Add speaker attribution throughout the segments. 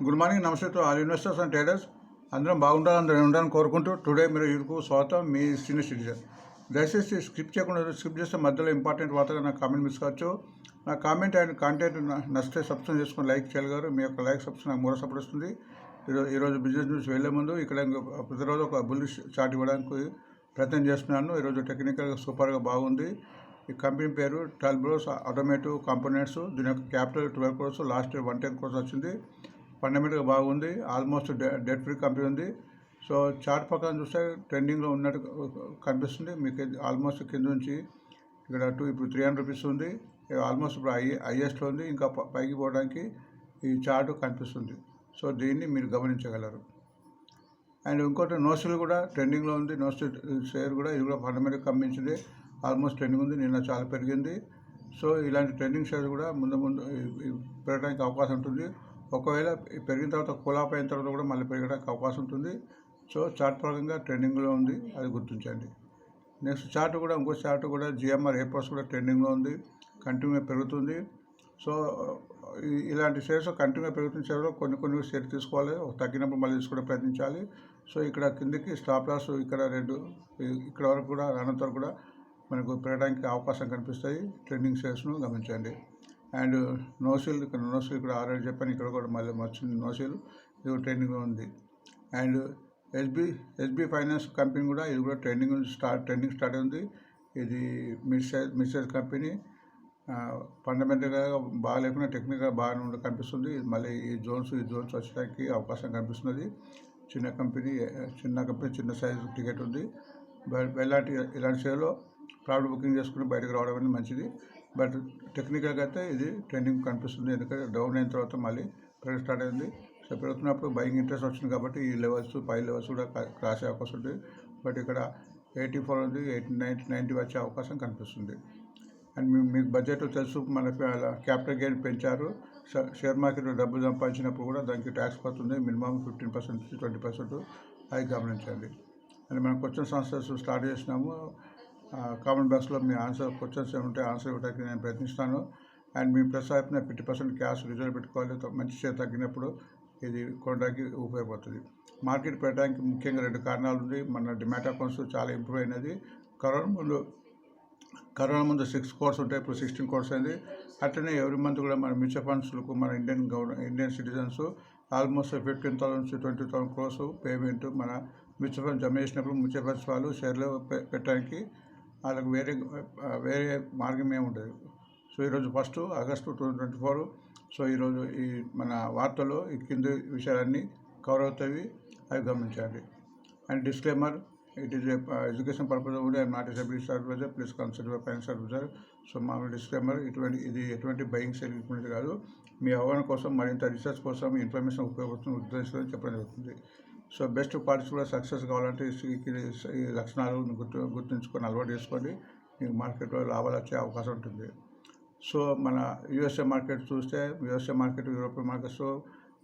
Speaker 1: Good morning, నమస్తే to all investors and traders. అందరం బాగుంటారు, అందరం ఉండాలని కోరుకుంటూ టుడే మీరు ఇరుకు స్వాగతం. మీ సీనియర్ సిటిజన్. దయచేసి స్కిప్ చేయకుండా, స్కిప్ చేస్తే మధ్యలో ఇంపార్టెంట్ వార్తగా నా కామెంట్ మిస్ కావచ్చు. నా కామెంట్ అండ్ కాంటెంట్ నచ్చితే సబ్స్క్రైబ్ చేసుకుని లైక్ చేయగలరు. మీ యొక్క లైక్ సబ్స్క్రైబ్ నాకు మరో సపోర్ట్ వస్తుంది. ఈరోజు బిజినెస్ న్యూస్ వెళ్లే ముందు ఇక్కడ ప్రతిరోజు ఒక బుల్లిష్ చార్ట్ ఇవ్వడానికి ప్రయత్నం చేస్తున్నాను. ఈరోజు టెక్నికల్గా సూపర్గా బాగుంది. ఈ కంపెనీ పేరు టర్బోస్ ఆటోమేటివ్ కాంపోనెంట్స్. దీని యొక్క capital 12 crores, last year 110 crores వచ్చింది. ఫండమెంటల్గా బాగుంది. ఆల్మోస్ట్ డెట్ ఫ్రీ కంపెనీ ఉంది. సో చార్ట్ ప్రకారం చూస్తే ట్రెండింగ్లో ఉన్నట్టు కనిపిస్తుంది. మీకు ఆల్మోస్ట్ కింద నుంచి ఇక్కడ ఇప్పుడు 300 రూపీస్ ఉంది. ఆల్మోస్ట్ ఇప్పుడు హైయెస్ట్లో ఉంది. ఇంకా పైకి పోవడానికి ఈ చార్ట్ కనిపిస్తుంది. సో దీన్ని మీరు గమనించగలరు. అండ్ ఇంకోటి నోసిల్ కూడా ట్రెండింగ్లో ఉంది. నోసిల్ షేర్ కూడా ఇది కూడా ఫండమెంటల్ కంపెనీ ఆల్మోస్ట్ ట్రెండింగ్ ఉంది. నిన్న చాలా పెరిగింది. సో ఇలాంటి ట్రెండింగ్ షేర్ కూడా ముందు పెరగడానికి అవకాశం ఉంటుంది. ఒకవేళ పెరిగిన తర్వాత కూలాప్ అయిన తర్వాత కూడా మళ్ళీ పెరగడానికి అవకాశం ఉంటుంది. సో చార్ట్ పరంగా ట్రెండింగ్లో ఉంది, అది గుర్తించండి. నెక్స్ట్ చార్ట్ కూడా ఇంకో చార్ట్ కూడా జిఎంఆర్ ఎయిర్పోర్ట్స్ కూడా ట్రెండింగ్లో ఉంది, కంటిన్యూగా పెరుగుతుంది. సో ఇలాంటి షేర్స్ కంటిన్యూగా పెరుగుతున్న షేర్లో కొన్ని షేర్ తీసుకోవాలి, తగ్గినప్పుడు మళ్ళీ తీసుకోవడం ప్రయత్నించాలి. సో ఇక్కడ కిందికి స్టాప్ లాస్ ఇక్కడ ఇక్కడ వరకు కూడా రానంత వరకు కూడా మనకు పెరగడానికి అవకాశం కనిపిస్తాయి. ట్రెండింగ్ షేర్స్ను గమనించండి. అండ్ నోసిల్ ఇక్కడ ఆల్రెడీ చెప్పాను, ఇక్కడ కూడా మళ్ళీ వచ్చింది నోసిల్, ఇది ట్రెండింగ్లో ఉంది. అండ్ ఎస్బీ ఫైనాన్స్ కంపెనీ కూడా ఇది కూడా ట్రెండింగ్ స్టార్ట్ అయింది. ఇది మిడ్ సైజ్ కంపెనీ. ఫండమెంటల్గా బాగా లేకుండా టెక్నికల్గా బాగా కనిపిస్తుంది. మళ్ళీ ఈ జోన్స్ వచ్చడానికి అవకాశం కనిపిస్తున్నది. చిన్న కంపెనీ చిన్న సైజు టికెట్ ఉంది. ఇలాంటి షేర్లో ప్రాఫిట్ బుకింగ్ చేసుకుని బయటకు రావడం అనేది మంచిది. బట్ టెక్నికల్గా అయితే ఇది ట్రెండింగ్ కనిపిస్తుంది. ఎందుకంటే డౌన్ అయిన తర్వాత మళ్ళీ పెరగ స్టార్ట్ అయింది. సో పెరుగుతున్నప్పుడు బయింగ్ ఇంట్రెస్ట్ వచ్చింది కాబట్టి ఈ లెవెల్స్ పై లెవెల్స్ కూడా క్రాస్ అయ్యే అవకాశం ఉంటుంది. బట్ ఇక్కడ 84 ఉంది, 90 వచ్చే అవకాశం కనిపిస్తుంది. అండ్ మీకు బడ్జెట్ తెలుసు, మన క్యాపిటల్ గెయిన్ పెంచారు. షేర్ మార్కెట్లో డబ్బులు సంపాదించినప్పుడు కూడా దానికి ట్యాక్స్ పడుతుంది. మినిమం 15% నుంచి 20% అది గమనించండి. అండ్ మనం క్వశ్చన్స్ ఆన్సర్స్ స్టార్ట్ చేసినాము. కామెంట్ బాక్స్లో మీ క్వశ్చన్స్ ఏమంటే ఆన్సర్ ఇవ్వడానికి నేను ప్రయత్నిస్తాను. అండ్ మీ ప్లస్ అయిపోయిన 50% క్యాష్ రిజర్వ్ పెట్టుకోవాలి. మంచి షేర్ తగ్గినప్పుడు ఇది కొనడానికి ఉపయోగపడుతుంది. మార్కెట్ పెట్టడానికి ముఖ్యంగా 2 కారణాలు ఉంది. మన డిమాట్ అకౌంట్స్ చాలా ఇంప్రూవ్ అయినది. కరోనా ముందు 6 crores ఉంటాయి, ఇప్పుడు 16 crores అయింది. అట్లనే ఎవ్రీ మంత్ కూడా మన మ్యూచువల్ ఫండ్స్లకు మన ఇండియన్ సిటిజన్స్ ఆల్మోస్ట్ 15,000 నుంచి 20,000 crores పేమెంట్ మన మ్యూచువల్ ఫండ్స్ జమ చేసినప్పుడు మ్యూచువల్ ఫండ్స్ వాళ్ళు షేర్లో పెట్టడానికి వాళ్ళకి వేరే మార్గం ఏముంటుంది. సో ఈరోజు 1 August 2024. సో ఈరోజు ఈ మన వార్తలో ఈ కింది విషయాలన్నీ కవర్ అవుతాయి, అవి గమనించండి. And disclaimer, it is education purpose కూడా I'm not a business adviser, please consult finance adviser. So మామూలు డిస్క్లైమర్, ఇది ఎటువంటి బయింగ్ సెల్ కాదు. మీ అవగాహన కోసం మరింత రీసెర్చ్ కోసం ఇన్ఫర్మేషన్ ఉపయోగపడుతున్న ఉద్దేశంతో చెప్పడం జరుగుతుంది. సో బెస్ట్ పార్టీస్ కూడా సక్సెస్ కావాలంటే ఈ లక్షణాలు గుర్తుంచుకొని అలవాటు చేసుకోండి. మీకు మార్కెట్లో లాభాలు వచ్చే అవకాశం ఉంటుంది. సో మన యూఎస్ఏ మార్కెట్ చూస్తే యూరోపియన్ మార్కెట్స్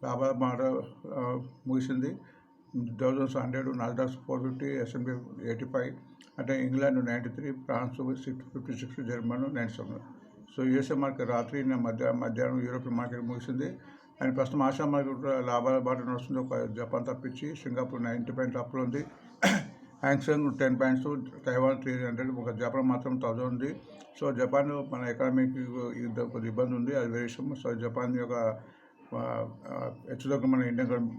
Speaker 1: లాభాల మాట ముగిసింది. డౌ జోన్స్ 100, నాస్డాక్ 450, S&P 85, అంటే England 93, France 56, German 97. So USA market రాత్రి మధ్యాహ్నం యూరోపియన్ మార్కెట్ ముగిసింది. అండ్ ప్రస్తుతం ఆసియా మార్కెట్ లాభాల బాట నడుస్తుంది. ఒక జపాన్ తప్పించి సింగపూర్ 90 పాయింట్స్ అప్లో ఉంది. హ్యాంగ్సెంగ్ 10 పాయింట్స్, తైవాన్ 300, ఒక జపాన్ మాత్రం 1000 ఉంది. సో జపాన్ మన ఎకానమీకి కొద్ది ఇబ్బంది ఉంది, అది వేరే విషయం. సో జపాన్ యొక్క హెచ్చుతగ్గు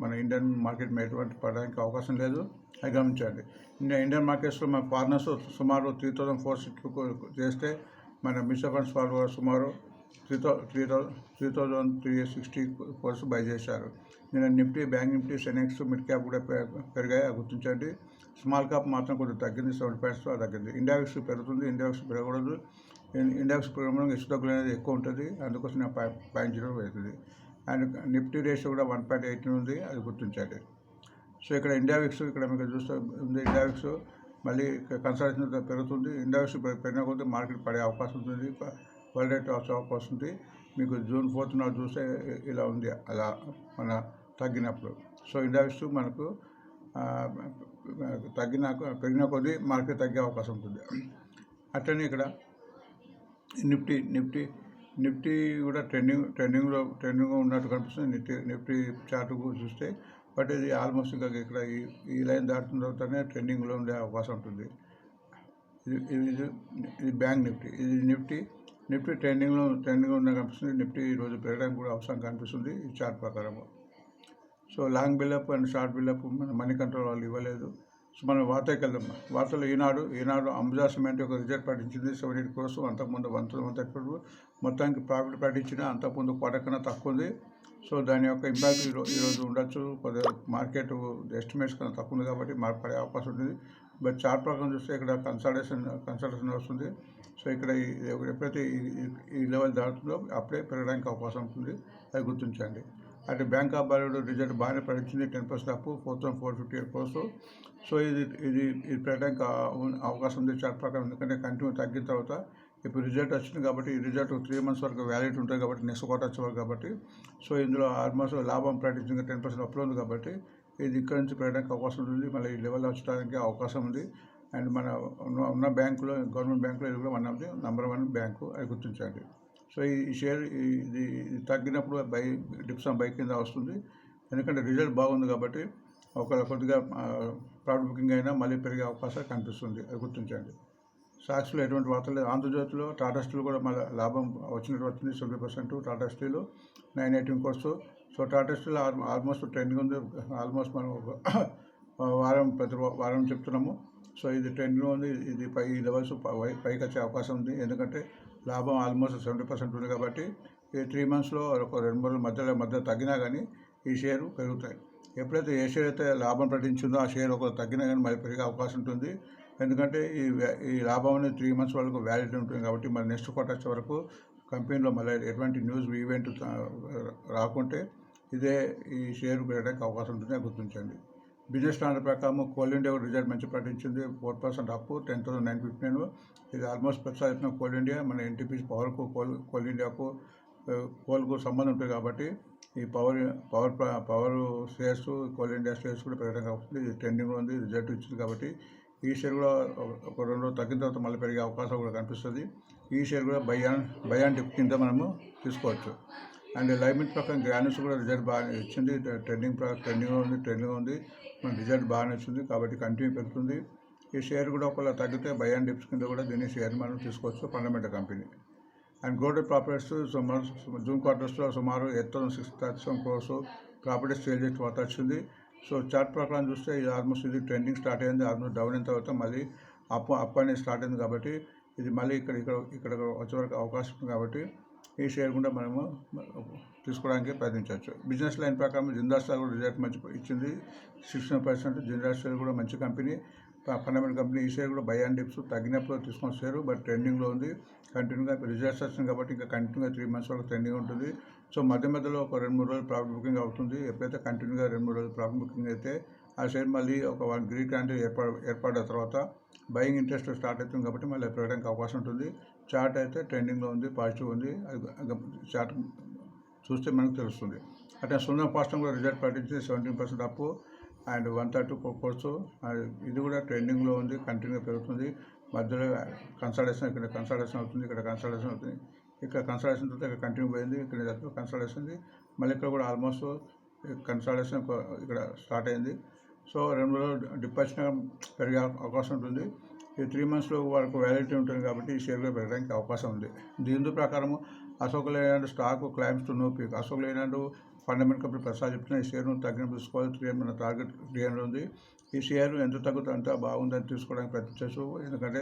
Speaker 1: మన ఇండియన్ మార్కెట్ మీద ఎటువంటి పడడానికి అవకాశం లేదు, అది గమనించండి. ఇండియన్ మార్కెట్స్లో మన ఫారినర్స్ సుమారు 3,460 చేస్తే మన మ్యూచువల్ ఫండ్స్ వాళ్ళు సుమారు 3,360 crores బై చేశారు. నేను Nifty, bank Nifty, Sensex, mid cap కూడా పెరిగాయి, అది గుర్తించండి. స్మాల్ క్యాప్ మాత్రం కొంచెం తగ్గింది, 70 points తగ్గింది. ఇండెక్స్ పెరుగుతుంది, ఇండెక్స్ పెరగకూడదు. ఇండెక్స్ పెరగడం హెచ్చుతగ్గులు అనేది ఎక్కువ ఉంటుంది, అందుకోసం 0.0 అవుతుంది. అండ్ నిఫ్టీ రేషియో కూడా 1.18 ఉంది, అది గుర్తించండి. సో ఇక్కడ ఇండియా విక్స్ ఇక్కడ మీకు చూస్తే ఉంది. ఇండియా విక్స్ మళ్ళీ కన్సల్టేషన్ పెరుగుతుంది. ఇండియా విక్స్ పెరిగిన కొద్దీ మార్కెట్ పడే అవకాశం ఉంటుంది, వరల్డ్ రేట్ వచ్చే అవకాశం ఉంది. మీకు June 4th చూస్తే ఇలా ఉంది, అలా మన తగ్గినప్పుడు. సో ఇండియా విక్స్ మనకు పెరిగిన కొద్దీ మార్కెట్ తగ్గే అవకాశం ఉంటుంది. అట్లనే ఇక్కడ నిఫ్టీ నిఫ్టీ కూడా ట్రెండింగ్లో ఉన్నట్టు కనిపిస్తుంది. నిఫ్టీ చార్ట్ చూస్తే, బట్ ఇది ఆల్మోస్ట్ ఇంకా ఇక్కడ ఈ లైన్ దాటిన తర్వాతనే ట్రెండింగ్లో ఉండే అవకాశం ఉంటుంది. ఇది బ్యాంక్ నిఫ్టీ, ఇది నిఫ్టీ ట్రెండింగ్లో ఉన్న కనిపిస్తుంది. నిఫ్టీ ఈరోజు పెరగడానికి కూడా అవసరం కనిపిస్తుంది ఈ చార్ట్ ప్రకారం. So long buildup and short buildup మన మనీ కంట్రోల్ వాళ్ళు ఇవ్వలేదు. సో మనం వార్తకి వెళ్దాం. వార్తలు ఈనాడు అంబుజా సిమెంట్ యొక్క రిజల్ట్ ప్రకటించింది. 78 crores, అంతకుముందు 130 crores మొత్తానికి ప్రాఫిట్ ప్రకటించిన, అంతకుముందు క్వార్టర్ కన్నా తక్కువ ఉంది. సో దాని యొక్క ఇంపాక్ట్ ఈరోజు ఉండొచ్చు. కొద్దిగా మార్కెట్ ఎస్టిమేట్స్ కన్నా తక్కువ ఉంది కాబట్టి పడే అవకాశం ఉంటుంది. బట్ చార్ట్ ప్రకారం చూస్తే ఇక్కడ కన్సల్టేషన్ వస్తుంది. సో ఇక్కడ ఎప్పుడైతే ఈ లెవెల్ దాటుతుందో అప్పుడే పెరగడానికి అవకాశం ఉంటుంది, అది గుర్తించండి. అంటే బ్యాంక్ ఆఫ్ బరోడా రిజల్ట్ బాగానే ప్రకటించింది. 10% అప్, 4,458 crores. సో ఇది పెరగడానికి అవకాశం ఉంది చార్ట్ ప్రకారం. ఎందుకంటే కంటిన్యూ తగ్గిన తర్వాత ఇప్పుడు రిజల్ట్ వచ్చింది కాబట్టి ఈ రిజల్ట్ 3 months వరకు వ్యాలిడ్ ఉంటుంది కాబట్టి నెక్స్ట్ క్వార్టర్ వచ్చే వరకు కాబట్టి, సో ఇందులో ఆల్మోస్ట్ లాభం ప్రకటించింది 10% అప్లో ఉంది కాబట్టి ఇది ఇక్కడ నుంచి పెరగడానికి అవకాశం ఉంటుంది. మళ్ళీ ఈ లెవెల్ వచ్చడానికి అవకాశం ఉంది. అండ్ మన ఉన్న బ్యాంకులో, గవర్నమెంట్ బ్యాంకులో ఇది కూడా నెంబర్ 1 బ్యాంకు, అది గుర్తించండి. సో ఈ షేర్ ఇది తగ్గినప్పుడు డిప్స్ బై కింద వస్తుంది. ఎందుకంటే రిజల్ట్ బాగుంది కాబట్టి కొద్దిగా ప్రాఫిట్ బుకింగ్ అయినా మళ్ళీ పెరిగే అవకాశం కనిపిస్తుంది, అది గుర్తించండి. స్టాక్స్లో ఎటువంటి వార్తలు లేదు. ఆంధ్రజ్యోతిలో టాటా స్టీల్ కూడా మళ్ళీ లాభం వచ్చినట్టు వచ్చింది 70%. Tata steel 918 crores. So Tata steel almost trending ఉంది. ఆల్మోస్ట్ మనం ప్రతి వారం చెప్తున్నాము. సో ఇది ట్రెండ్లో ఉంది. ఇది ఈ లెవెల్స్ పైకి వచ్చే అవకాశం ఉంది. ఎందుకంటే లాభం ఆల్మోస్ట్ 70% ఉంది కాబట్టి ఈ 3 monthsలో ఒక 2-3 మధ్య తగ్గినా కానీ ఈ షేరు పెరుగుతాయి. ఎప్పుడైతే ఏ షేర్ అయితే లాభం ప్రకటించిందో ఆ షేర్ ఒక తగ్గినా కానీ మళ్ళీ పెరిగే అవకాశం ఉంటుంది. ఎందుకంటే ఈ లాభం అనేది 3 months వరకు వ్యాలిడ్ ఉంటుంది కాబట్టి మరి నెక్స్ట్ క్వార్టర్ వచ్చే వరకు కంపెనీలో మళ్ళీ ఎటువంటి న్యూస్ ఈవెంట్ రాకుంటే ఈ షేర్ పెరగడానికి అవకాశం ఉంటుంది, గుర్తించండి. బిజినెస్ స్టాండర్డ్ ప్రకారం కోల్ ఇండియా రిజల్ట్ మంచి ప్రకటించింది. 4% అప్, 10,959. ఇది ఆల్మోస్ట్ ప్రతిసారి కోల్ ఇండియా మన ఎన్టీపీసీ పవర్కు కోల్ ఇండియాకు కోల్కు సంబంధం ఉంటుంది కాబట్టి ఈ power shares, coal India shares కూడా పెరగడానికి అవుతుంది. ఇది ట్రెండింగ్లో ఉంది, రిజల్ట్ ఇచ్చింది కాబట్టి ఈ షేర్ కూడా ఒక 2 రోజులు తగ్గిన తర్వాత మళ్ళీ పెరిగే అవకాశం కూడా కనిపిస్తుంది. ఈ షేర్ కూడా బై అండ్ డిప్ కింద మనము తీసుకోవచ్చు. అండ్ లైమిట్ ప్రకారం గ్రాన్యూల్స్ కూడా రిజల్ట్ బాగా ఇచ్చింది. ట్రెండింగ్లో ఉంది. మన రిజల్ట్ బాగానే వచ్చింది కాబట్టి కంటిన్యూ పెరుగుతుంది. ఈ షేర్ కూడా ఒకవేళ తగ్గితే బై అండ్ డిప్స్ కింద కూడా దీన్ని షేర్ మనం తీసుకోవచ్చు, fundamental company. And golden properties June క్వార్టర్స్లో సుమారు 8,637 crores ప్రాపర్టీస్ సేల్ చేసి వార్త వచ్చింది. సో చార్ట్ ప్రకారం చూస్తే ఇది ఆల్మోస్ట్ ఇది ట్రెండింగ్ స్టార్ట్ అయింది. ఆల్మోస్ట్ డౌన్ అయిన తర్వాత మళ్ళీ అప్ అనేది స్టార్ట్ అయింది కాబట్టి ఇది మళ్ళీ ఇక్కడ వచ్చే వరకు అవకాశం ఉంది కాబట్టి ఈ షేర్ కూడా మనము తీసుకోవడానికి ప్రయత్నించవచ్చు. బిజినెస్ లైన్ ప్రకారం జిందాల్ స్టార్ కూడా రిజల్ట్ మంచి ఇచ్చింది, 16%. జిందాల్ స్టార్ కూడా మంచి కంపెనీ, ఫండమెంటల్ కంపెనీ. ఈ షేర్ కూడా బై అండ్ డిప్స్ తగ్గినప్పుడు తీసుకొని షేరు, బట్ ట్రెండింగ్లో ఉంది. కంటిన్యూగా రిజల్ట్స్ వచ్చింది కాబట్టి ఇంకా కంటిన్యూగా 3 months వరకు ట్రెండింగ్ ఉంటుంది. సో మధ్యలో ఒక 2-3 రోజులు ప్రాఫిట్ బుకింగ్ అవుతుంది. ఎప్పుడైతే కంటిన్యూగా 2-3 రోజులు ప్రాఫిట్ బుకింగ్ అయితే ఆ షేర్ మళ్ళీ ఒక 1 గ్రీన్ క్యాండిల్ ఏర్పడిన తర్వాత బయింగ్ ఇంట్రెస్ట్ స్టార్ట్ అవుతుంది కాబట్టి మళ్ళీ పెరగడానికి అవకాశం ఉంటుంది. చార్ట్ అయితే ట్రెండింగ్లో ఉంది, పాజిటివ్ ఉంది. అది చార్ట్ చూస్తే మనకు తెలుస్తుంది. అంటే సున్నా ఫాస్టింగ్ కూడా రిజల్ట్ ప్రకటించి 17% అప్ అండ్ 134 crores. ఇది కూడా ట్రెండింగ్లో ఉంది, కంటిన్యూగా పెరుగుతుంది. మధ్యలో కన్సల్టేషన్, ఇక్కడ కన్సల్టేషన్ అవుతుంది, ఇక్కడ కన్సల్టేషన్ అవుతుంది, ఇక్కడ కన్సల్టేషన్ తర్వాత ఇక్కడ కంటిన్యూ పోయింది, ఇక్కడ కన్సల్టేషన్ ఉంది, మళ్ళీ ఇక్కడ కూడా ఆల్మోస్ట్ కన్సల్టేషన్ ఇక్కడ స్టార్ట్ అయింది. సో 2 రోజులు డిప్ వచ్చినా పెరిగే అవకాశం ఉంటుంది. ఈ 3 monthsలో వరకు వ్యాలిడిటీ ఉంటుంది కాబట్టి ఈ షేర్ కూడా పెరగడానికి అవకాశం ఉంది. దీని ప్రకారం Ashok Leyland stock climbs to no peak. Ashok Leyland fundamental company Prasad చెప్తున్న ఈ షేర్ను తగ్గినప్పుడు తీసుకోవాలి. మన టార్గెట్ 300 ఉంది. ఈ షేర్ ఎంత తగ్గుతుందో అంత బాగుందని తీసుకోవడానికి ప్రయత్నించవచ్చు. ఎందుకంటే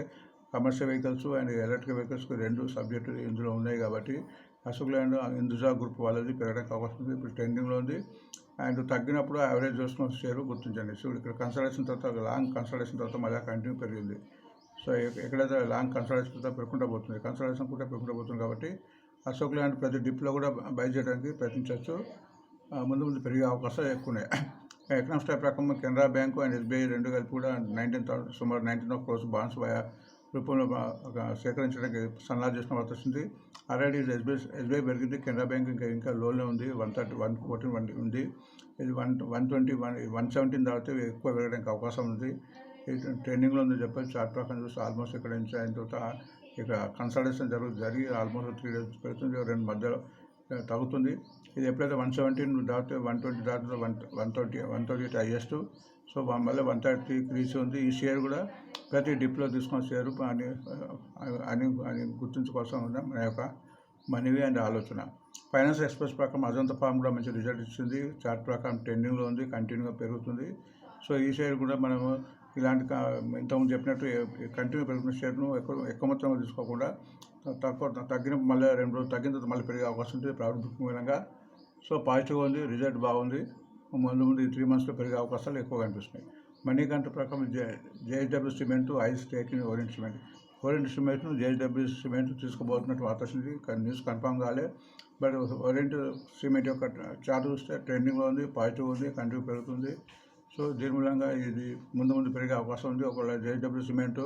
Speaker 1: కమర్షియల్ వెహికల్స్ అండ్ ఎలక్ట్రిక్ వెహికల్స్కి 2 సబ్జెక్టులు ఇందులో ఉన్నాయి కాబట్టి అశోక్ లేలాండ్ హిందుజా గ్రూప్ వాళ్ళది పెరగడానికి అవకాశం ఉంది. ఇప్పుడు ట్రెండింగ్లో ఉంది. అండ్ తగ్గినప్పుడు యావరేజ్ చూసుకున్న షేరు గుర్తించండి. సో ఇక్కడ కన్సల్టేషన్ తర్వాత లాంగ్ కన్సల్టేషన్ తర్వాత మళ్ళీ కంటిన్యూ పెరిగింది. సో ఎక్కడైతే లాంగ్ కన్సల్టేషన్ తర్వాత పెరుగుకుంటూ పోతుంది, కన్సల్టేషన్ కూడా పెరుగుకుంటూ పోతుంది కాబట్టి అశోక్ లేలాండ్ ప్రతి డిప్లో కూడా బై చేయడానికి ప్రయత్నించవచ్చు. ముందు పెరిగే అవకాశాలు ఎక్కువ ఉన్నాయి. ఎకనామిక్స్ టైప్ ప్రకారం కెనరా బ్యాంకు అండ్ ఎస్బీఐ 2 కలిపి కూడా సుమారు 19 crores బాండ్స్ రూపంలో సేకరించడానికి సన్నాహాలు చేసిన వార్త వచ్చింది. ఆల్రెడీ ఎస్బీఐ పెరిగింది, కెనరా బ్యాంక్ ఇంకా లోన్లో ఉంది, 114 ఉంది. ఇది 120, 117 దాటితే ఎక్కువ పెరగడానికి అవకాశం ఉంది. ట్రెండింగ్లో ఉంది చెప్పచ్చు. చార్ట్ ప్రకారం చూస్తే ఆల్మోస్ట్ ఇక్కడ నుంచి అయిన తర్వాత ఇక కన్సల్టేషన్ జరిగి ఆల్మోస్ట్ 3 days పెడుతుంది, 2 మధ్యలో తగ్గుతుంది. ఇది ఎప్పుడైతే 117 దాటితే 120 దాటితే 130 హైయెస్ట్. సో మళ్ళీ 130 క్రీజ్ ఉంది. ఈ షేర్ కూడా ప్రతి డిప్లో తీసుకున్న షేరు అని గుర్తుంచుకోవాల్సిన ఉంది మన యొక్క మనవి అండ్ ఆలోచన. ఫైనాన్స్ ఎక్స్ప్రెస్ ప్రకారం అజంతా ఫార్మ్ కూడా మంచి రిజల్ట్ ఇచ్చింది. చార్ట్ ప్రకారం ట్రెండింగ్లో ఉంది, కంటిన్యూగా పెరుగుతుంది. సో ఈ షేర్ కూడా మనము ఇలాంటి ఇంతకుముందు చెప్పినట్టు కంటిన్యూ పెరుగుతున్న షేర్ను ఎక్కువ మొత్తంలో తీసుకోకుండా తగ్గిన మళ్ళీ 2 రోజులు తగ్గిన తర్వాత మళ్ళీ పెరిగే అవకాశం ఉంటుంది ప్రాఫిట్ బుక్ మూలంగా. సో పాజిటివ్గా ఉంది, రిజల్ట్ బాగుంది. ముందు ఈ 3 monthsలో పెరిగే అవకాశాలు ఎక్కువగా అనిపిస్తున్నాయి. మణికంఠ ప్రకారం JSW cement eyes stake in Orient cement. Orient సిమెంట్ను జేఎస్డబ్ల్యూ సిమెంట్ తీసుకోబోతున్నట్టు వార్త వచ్చింది, న్యూస్ కన్ఫర్మ్ కాలే. బట్ ఓరియంట్ సిమెంట్ యొక్క చార్ట్ చూస్తే ట్రెండింగ్లో ఉంది, పాజిటివ్ ఉంది, కంటిన్యూ పెరుగుతుంది. సో దీని మూలంగా ఇది ముందు పెరిగే అవకాశం ఉంది. ఒకవేళ జేఎస్డబ్ల్యూ సిమెంట్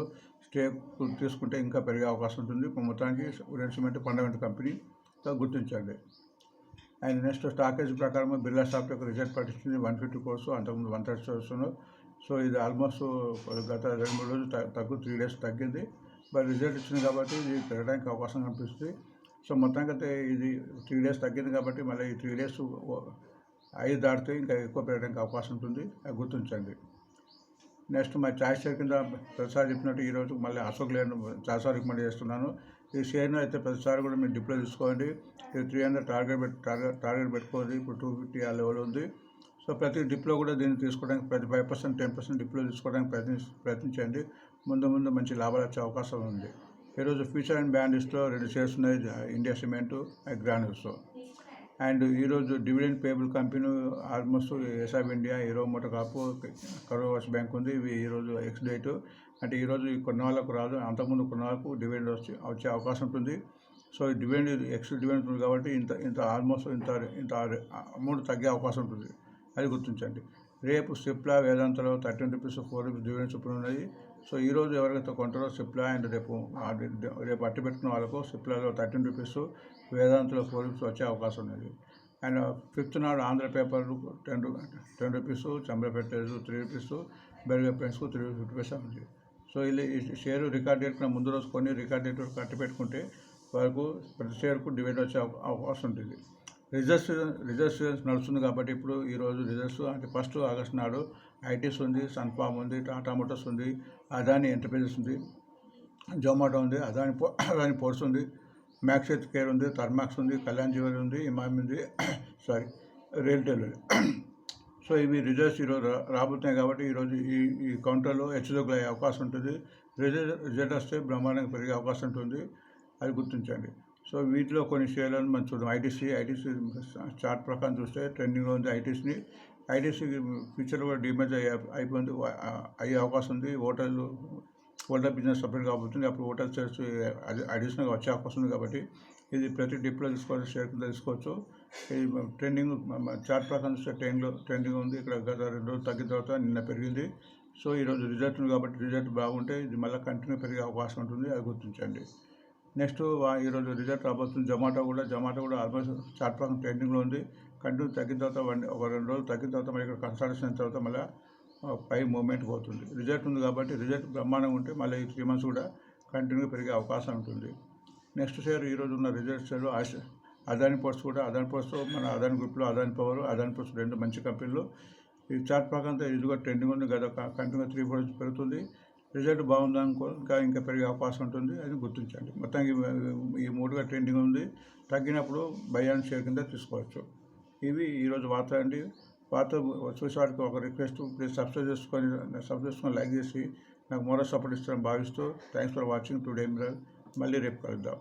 Speaker 1: స్టేక్ తీసుకుంటే ఇంకా పెరిగే అవకాశం ఉంటుంది. మొత్తానికి ఓరియంట్ సిమెంట్ ఫండమెంటల్ కంపెనీతో గుర్తించండి. అండ్ నెక్స్ట్ స్టాకేజ్ ప్రకారం బిర్లా స్టాక్ యొక్క రిజల్ట్ ప్రకటించింది. 150 crores, అంతకుముందు 130 crores. సో ఇది ఆల్మోస్ట్ గత 2-3 రోజులు 3 days తగ్గింది. బట్ రిజల్ట్ ఇచ్చింది కాబట్టి ఇది పెరగడానికి అవకాశం కనిపిస్తుంది. సో మొత్తానికి అయితే ఇది 3 days తగ్గింది కాబట్టి మళ్ళీ ఈ 3 days 5 దాటితే ఇంకా ఎక్కువ పెరగడానికి అవకాశం ఉంటుంది, అది గుర్తించండి. నెక్స్ట్ మా చాయిస్ షేర్ కింద ప్రతిసారి చెప్పినట్టు ఈరోజు మళ్ళీ అశోక్ లేను చాలాసార్లు రికమెండ్ చేస్తున్నాను. ఈ షేర్ను అయితే ప్రతిసారి కూడా మీరు డిప్లో తీసుకోండి. ఇది 300 టార్గెట్ పెట్టుకోండి. ఇప్పుడు 250 ఆ లెవెల్ ఉంది. సో ప్రతి డిప్లో కూడా దీన్ని తీసుకోవడానికి ప్రతి 5%, 10% డిప్లో తీసుకోవడానికి ప్రయత్నించండి. ముందు మంచి లాభాలు వచ్చే అవకాశం ఉంది. ఈరోజు ఫ్యూచర్ అండ్ బ్యాండిస్లో 2 షేర్స్ ఉన్నాయి, ఇండియా సిమెంట్, గ్రాన్యూల్స్. అండ్ ఈరోజు dividend payable company almost ESAB India, Hero MotoCorp, Karur Vysya bank ఉంది. ఇవి ఈరోజు ఎక్స్ డేట్, అంటే ఈరోజు కొన్ని వాళ్ళకు రాదు, అంతకుముందు కొన్ని వాళ్ళకు డివిడెండ్ వచ్చే అవకాశం ఉంటుంది. సో ఈ డివిడెండ్ డివిడెండ్ ఉంది కాబట్టి ఇంత ఆల్మోస్ట్ ఇంత అమౌంట్ తగ్గే అవకాశం ఉంటుంది, అది గుర్తించండి. రేపు సిప్లా వేదాంతలో 13 rupees 4 rupees డివిడెండ్స్ ఇప్పుడు ఉన్నాయి. సో ఈరోజు ఎవరికైతే కొంటారో సిప్లా అండ్ రేపు అట్టి పెట్టుకున్న వాళ్ళకు సిప్లాలో 13 rupees, వేదాంతలో 4 rupees వచ్చే అవకాశం ఉన్నది. అండ్ 5th నాడు Andhra paper 10 rupees, Chandrapeta 3 rupees, బెల్గా పెన్స్కు 350 rupees ఉంది. సో ఇది షేరు రికార్డ్ డేట్ కన్నా ముందు రోజు కొన్ని రికార్డ్ డేట్ కట్టి పెట్టుకుంటే వరకు ప్రతి షేర్కు డివిడెండ్ వచ్చే అవకాశం ఉంటుంది. రిజల్ట్స్ నడుస్తుంది కాబట్టి ఇప్పుడు ఈరోజు రిజల్ట్స్ అంటే 1st August నాడు ఐటీస్ ఉంది, సన్ఫార్మ్ ఉంది, టాటా మోటార్స్ ఉంది, అదాని ఎంటర్ప్రైజెస్ ఉంది, జొమాటో ఉంది, అదాని పోర్ట్స్ ఉంది, మ్యాక్స్ హెల్త్ కేర్ ఉంది, థర్మాక్స్ ఉంది, కళ్యాణ్ జ్యువెలరీ ఉంది, ఇమామి ఉంది, రియల్టెల్ ఉంది. సో ఇవి రిజల్ట్స్ ఈరోజు రాబోతున్నాయి కాబట్టి ఈరోజు ఈ కౌంటర్లో హెచ్చుతగ్గులు అయ్యే అవకాశం ఉంటుంది. రిజల్ట్ వస్తే బ్రహ్మాండంగా పెరిగే అవకాశం ఉంటుంది, అది గుర్తించండి. సో వీటిలో కొన్ని షేర్లను మనం చూద్దాం. ఐటీసీ చార్ట్ ప్రకారం చూస్తే ట్రెండింగ్లో ఉంది. ఐటీసీ ఫ్యూచర్ కూడా డిమేజ్ అయిపోయింది, అయ్యే అవకాశం ఉంది. హోటల్ బిజినెస్ సపరేట్ కాబోతుంది, అప్పుడు హోటల్ షేర్స్ అడిషనల్గా వచ్చే అవకాశం ఉంది. కాబట్టి ఇది ప్రతి డిప్లో తీసుకోవచ్చు, షేర్ కింద తీసుకోవచ్చు. ఇది ట్రెండింగ్ చార్ట్ ప్రకారం చూస్తే ట్రెండింగ్ ఉంది. ఇక్కడ గత 2 రోజులు తగ్గిన తర్వాత నిన్న పెరిగింది. సో ఈరోజు రిజల్ట్ ఉంది కాబట్టి రిజల్ట్ బాగుంటే ఇది మళ్ళీ కంటిన్యూ పెరిగే అవకాశం ఉంటుంది, అది గుర్తించండి. నెక్స్ట్ ఈరోజు రిజల్ట్ రాబోతుంది. జొమాటో కూడా ఆల్మోస్ట్ చార్ట్ ప్రకారం ట్రెండింగ్లో ఉంది. కంటిన్యూ తగ్గిన తర్వాత 1-2 రోజులు తగ్గిన తర్వాత మళ్ళీ ఇక్కడ కన్సల్టేషన్ అయిన తర్వాత మళ్ళీ పై మూమెంట్ పోతుంది. రిజల్ట్ ఉంది కాబట్టి రిజల్ట్ బ్రహ్మాండంగా ఉంటే మళ్ళీ ఈ 3 months కూడా కంటిన్యూగా పెరిగే అవకాశం ఉంటుంది. నెక్స్ట్ షేర్ ఈరోజు ఉన్న రిజల్ట్ షేర్ అదాని పోర్ట్స్ మన అదాని గ్రూప్లో అదాని పవర్, అదాని పోర్ట్స్ 2 మంచి కంపెనీలు. ఈ చార్ట్ ప్రకారం ఇది కూడా ట్రెండింగ్ ఉంది, గత కంటిన్యూగా 3-4 రోజులు పెరుగుతుంది. రిజల్ట్ బాగుందనుకో ఇంకా పెరిగే అవకాశం ఉంటుంది, అది గుర్తించండి. మొత్తానికి ఈ 3గా ట్రెండింగ్ ఉంది. తగ్గినప్పుడు బై అండ్ షేర్ కింద తీసుకోవచ్చు. ఇవి ఈరోజు వార్త అండి. వార్త చూసేవాడికి ఒక రిక్వెస్ట్, ప్లీజ్ సబ్స్క్రైబ్ చేసుకొని లైక్ చేసి నాకు మోరల్ సపోర్ట్ ఇస్తారని భావిస్తూ thanks for watching today mirror. మళ్ళీ రేపు కలుద్దాం.